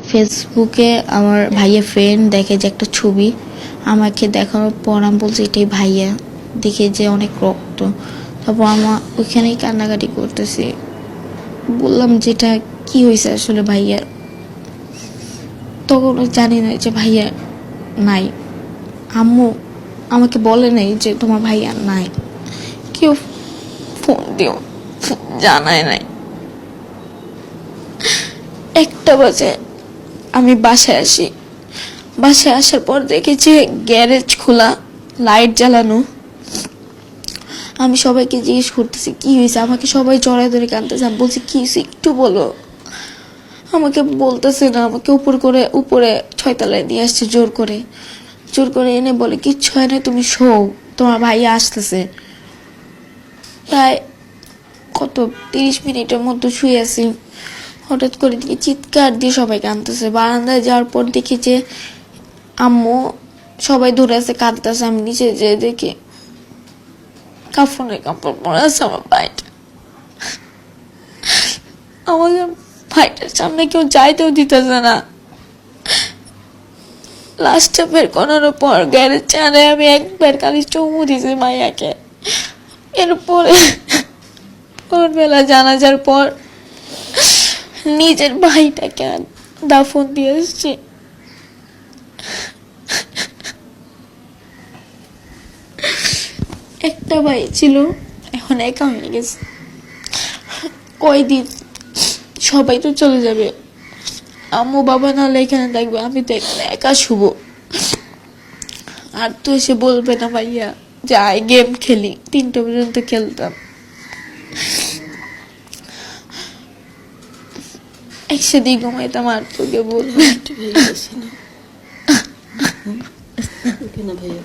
ফেসবুকে আমার ভাইয়া ফ্রেন্ড দেখে যে একটা ছবি, আমাকে দেখানোর পর আমি বলছি এটাই ভাইয়া, দেখে যে অনেক রক্ত। তারপর আমার ওইখানেই কান্নাকাটি করতেছি, বললাম যেটা কি হয়েছে আসলে ভাইয়ার। তখন জানি না যে ভাইয়া নাই, আম্মু আমাকে বলে নাই যে তোমার ভাইয়া নাই, কেউ ফোন দিও জানায় নাই। 1টা বাজে আমি বাসায় আসি, বাসায় আসার পর দেখি যে গ্যারেজ খোলা, লাইট জ্বালানো। আমি সবাইকে জিজ্ঞেস করতেছি কি হয়েছে, আমাকে সবাই জড়ায় ধরে কাঁদতেছে। আমি বলছি কি হয়েছে একটু বলো, আমাকে বলতেছে না। আমাকে উপরে 6 তলায় নিয়ে আসছে জোর করে এনে বলে কিচ্ছু হয় না, তুমি শোও, তোমার ভাই আসতেছে। প্রায় 30 মিনিটের মতো শুয়ে আছি, হঠাৎ করে দেখি চিৎকার দিয়ে সবাই কাঁদতেছে। বারান্দায় যাওয়ার পর দেখি যে আম্মু সবাই ধরে আছে কাঁদতেছে। আমি নিচে যেয়ে দেখি কাপড় পরে আছে আমার ভাইটা। আমাকে ভাইটার সামনে কেউ যাইতেও দিতেছে না। লাস্টে বের করানোর পর গ্যারেজ চানে আমি একবার খালি চুমু দিয়েছি মাইয়াকে। এরপরে ভোরবেলা জানাজার পর নিজের ভাইটাকে দাফন দিয়ে এসছি। একটা ভাই ছিল, এখন একা হয়ে গেছে। কয়দিন সবাই তো চলে যাবে, আম্মু বাবা নাহলে এখানে থাকবে, আমি তো একা শুভ। আর তো এসে বলবে না ভাইয়া যাই গেম খেলি, 3টা পর্যন্ত খেলতাম। একসাথে ঘুমাইতাম, আর তোকে বলবো ভাইয়া